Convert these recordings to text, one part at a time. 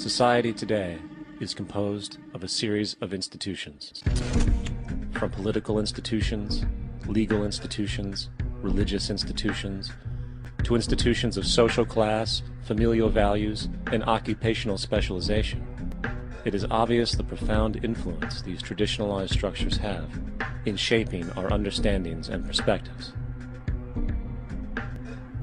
Society today is composed of a series of institutions. From political institutions, legal institutions, religious institutions, to institutions of social class, familial values, and occupational specialization. It is obvious the profound influence these traditionalized structures have in shaping our understandings and perspectives.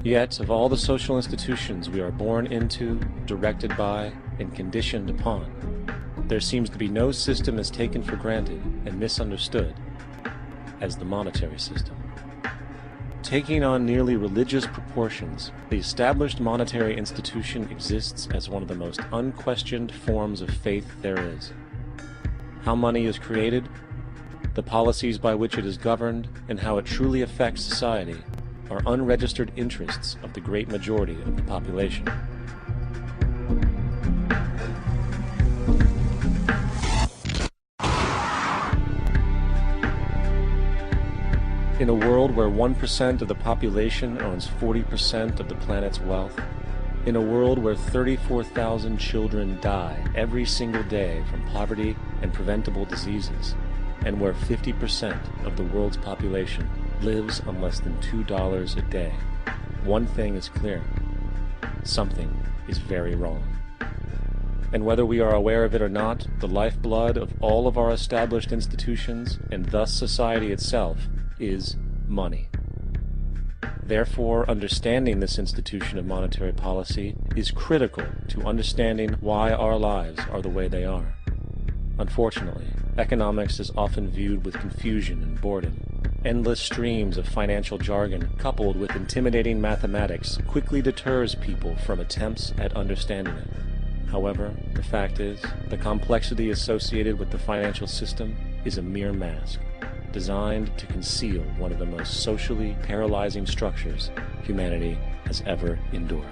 Yet, of all the social institutions we are born into, directed by, and conditioned upon, there seems to be no system as taken for granted and misunderstood as the monetary system. Taking on nearly religious proportions, the established monetary institution exists as one of the most unquestioned forms of faith there is. How money is created, the policies by which it is governed, and how it truly affects society are unregistered interests of the great majority of the population. In a world where 1% of the population owns 40% of the planet's wealth, in a world where 34,000 children die every single day from poverty and preventable diseases, and where 50% of the world's population lives on less than $2 a day, one thing is clear: something is very wrong. And whether we are aware of it or not, the lifeblood of all of our established institutions, and thus society itself, is money. Therefore, understanding this institution of monetary policy is critical to understanding why our lives are the way they are. Unfortunately, economics is often viewed with confusion and boredom. Endless streams of financial jargon coupled with intimidating mathematics quickly deters people from attempts at understanding it. However, the fact is, the complexity associated with the financial system is a mere mask, designed to conceal one of the most socially paralyzing structures humanity has ever endured.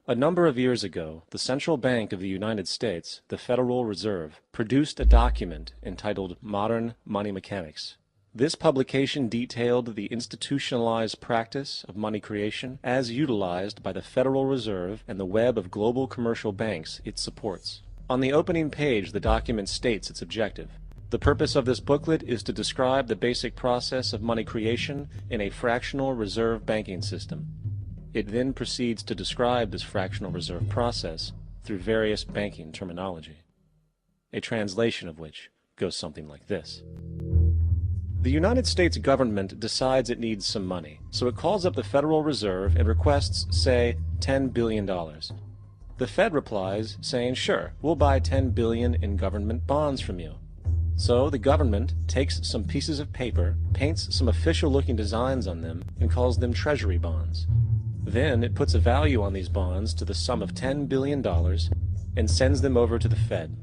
A number of years ago, the Central Bank of the United States, the Federal Reserve, produced a document entitled Modern Money Mechanics. This publication detailed the institutionalized practice of money creation as utilized by the Federal Reserve and the web of global commercial banks it supports. On the opening page, the document states its objective. The purpose of this booklet is to describe the basic process of money creation in a fractional reserve banking system. It then proceeds to describe this fractional reserve process through various banking terminology, a translation of which goes something like this. The United States government decides it needs some money, so it calls up the Federal Reserve and requests, say, $10 billion. The Fed replies saying, sure, we'll buy $10 billion in government bonds from you. So the government takes some pieces of paper, paints some official-looking designs on them, and calls them treasury bonds. Then it puts a value on these bonds to the sum of $10 billion and sends them over to the Fed.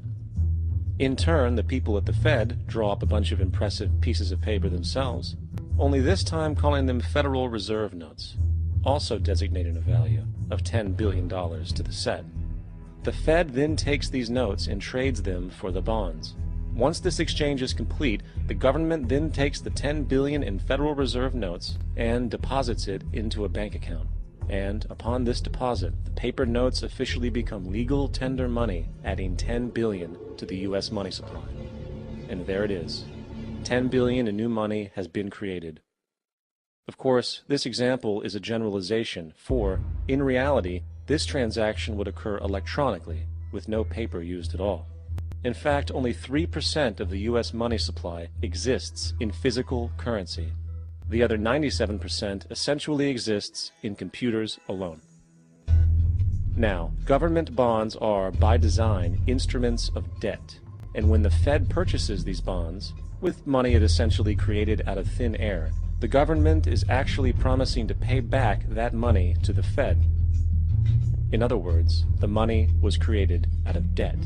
In turn, the people at the Fed draw up a bunch of impressive pieces of paper themselves, only this time calling them Federal Reserve notes, also designating a value of $10 billion to the Fed. The Fed then takes these notes and trades them for the bonds. Once this exchange is complete, the government then takes the $10 billion in Federal Reserve notes and deposits it into a bank account. And upon this deposit, the paper notes officially become legal tender money, adding $10 billion to the U.S. money supply. And there it is. $10 billion in new money has been created. Of course, this example is a generalization, for, in reality, this transaction would occur electronically, with no paper used at all. In fact, only 3% of the U.S. money supply exists in physical currency. The other 97% essentially exists in computers alone. Now, government bonds are, by design, instruments of debt, and when the Fed purchases these bonds, with money it essentially created out of thin air, the government is actually promising to pay back that money to the Fed. In other words, the money was created out of debt.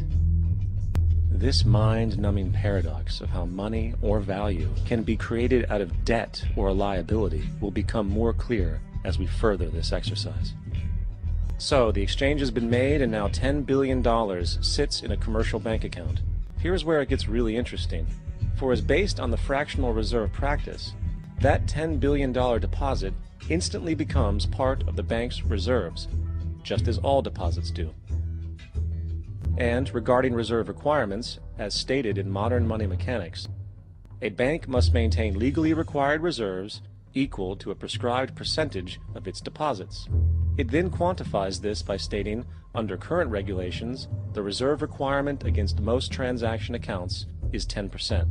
This mind-numbing paradox of how money or value can be created out of debt or a liability will become more clear as we further this exercise. So, the exchange has been made and now $10 billion sits in a commercial bank account. Here's where it gets really interesting. For as based on the fractional reserve practice, that $10 billion deposit instantly becomes part of the bank's reserves, just as all deposits do. And regarding reserve requirements, as stated in modern money mechanics, a bank must maintain legally required reserves equal to a prescribed percentage of its deposits. It then quantifies this by stating, under current regulations, the reserve requirement against most transaction accounts is 10%.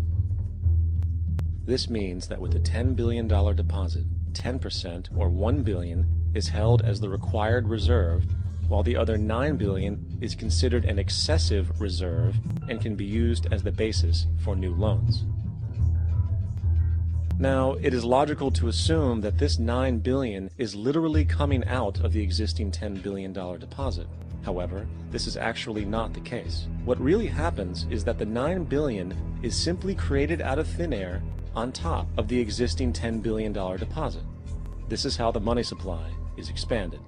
This means that with a $10 billion deposit, 10% or $1 billion is held as the required reserve, while the other $9 billion is considered an excessive reserve and can be used as the basis for new loans. Now, it is logical to assume that this $9 billion is literally coming out of the existing $10 billion deposit. However, this is actually not the case. What really happens is that the $9 billion is simply created out of thin air on top of the existing $10 billion deposit. This is how the money supply is expanded.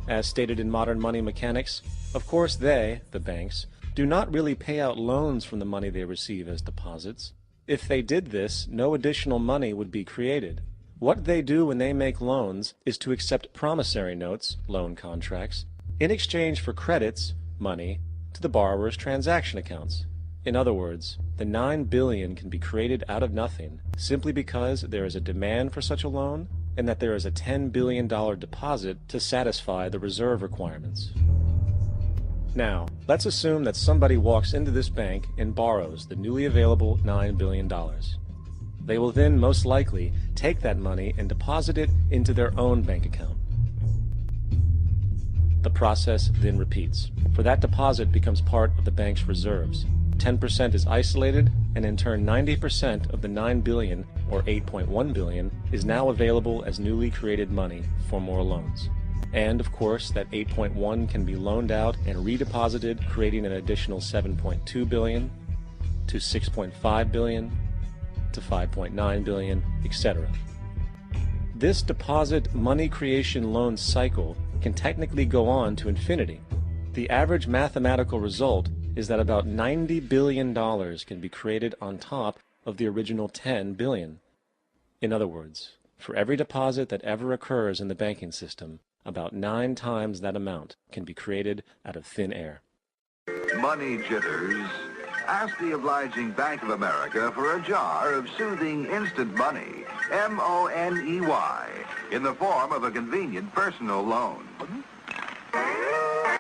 As stated in modern money mechanics, of course they, the banks, do not really pay out loans from the money they receive as deposits. If they did this, no additional money would be created. What they do when they make loans is to accept promissory notes, loan contracts, in exchange for credits, money, to the borrower's transaction accounts. In other words, the $9 billion can be created out of nothing simply because there is a demand for such a loan and that there is a $10 billion deposit to satisfy the reserve requirements. Now, let's assume that somebody walks into this bank and borrows the newly available $9 billion. They will then most likely take that money and deposit it into their own bank account. The process then repeats, for that deposit becomes part of the bank's reserves. 10% is isolated, and in turn 90% of the $9 billion, or $8.1 billion, is now available as newly created money for more loans. And of course, that 8.1 can be loaned out and redeposited, creating an additional 7.2 billion to 6.5 billion to 5.9 billion, etc. This deposit money creation loan cycle can technically go on to infinity. The average mathematical result is that about $90 billion can be created on top of the original 10 billion. In other words, for every deposit that ever occurs in the banking system, about 9 times that amount can be created out of thin air. Money jitters? Ask the obliging Bank of America for a jar of soothing instant money, M-O-N-E-Y, in the form of a convenient personal loan.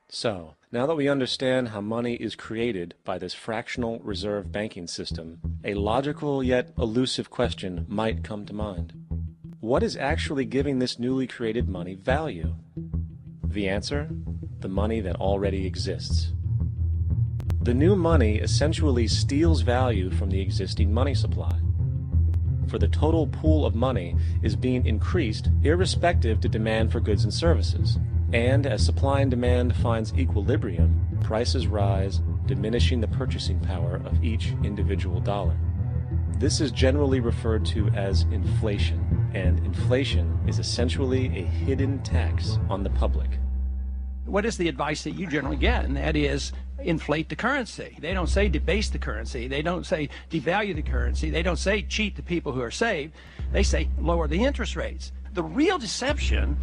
So, now that we understand how money is created by this fractional reserve banking system, a logical yet elusive question might come to mind. What is actually giving this newly created money value? The answer? The money that already exists. The new money essentially steals value from the existing money supply. For the total pool of money is being increased irrespective to demand for goods and services. And as supply and demand finds equilibrium, prices rise, diminishing the purchasing power of each individual dollar. This is generally referred to as inflation, and inflation is essentially a hidden tax on the public. What is the advice that you generally get? And that is, inflate the currency. They don't say debase the currency. They don't say devalue the currency. They don't say cheat the people who are saved. They say lower the interest rates. The real deception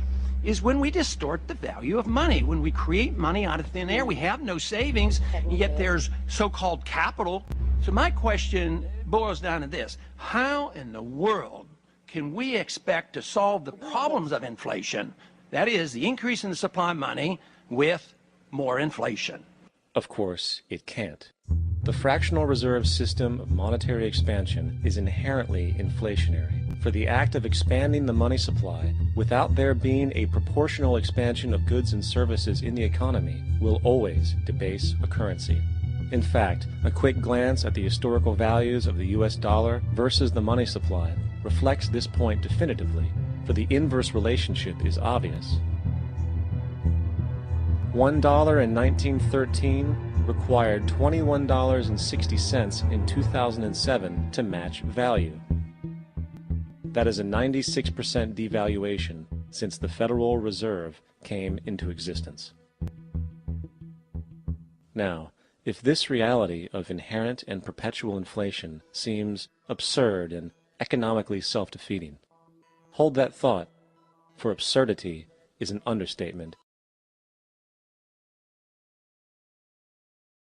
is when we distort the value of money. When we create money out of thin air, we have no savings, yet there's so-called capital. So my question boils down to this: how in the world can we expect to solve the problems of inflation, that is, the increase in the supply of money, with more inflation? Of course, it can't. The fractional reserve system of monetary expansion is inherently inflationary. For the act of expanding the money supply without there being a proportional expansion of goods and services in the economy will always debase a currency. In fact, a quick glance at the historical values of the US dollar versus the money supply reflects this point definitively, for the inverse relationship is obvious. $1 in 1913 required $21.60 in 2007 to match value. That is a 96% devaluation since the Federal Reserve came into existence. Now, if this reality of inherent and perpetual inflation seems absurd and economically self-defeating, hold that thought, for absurdity is an understatement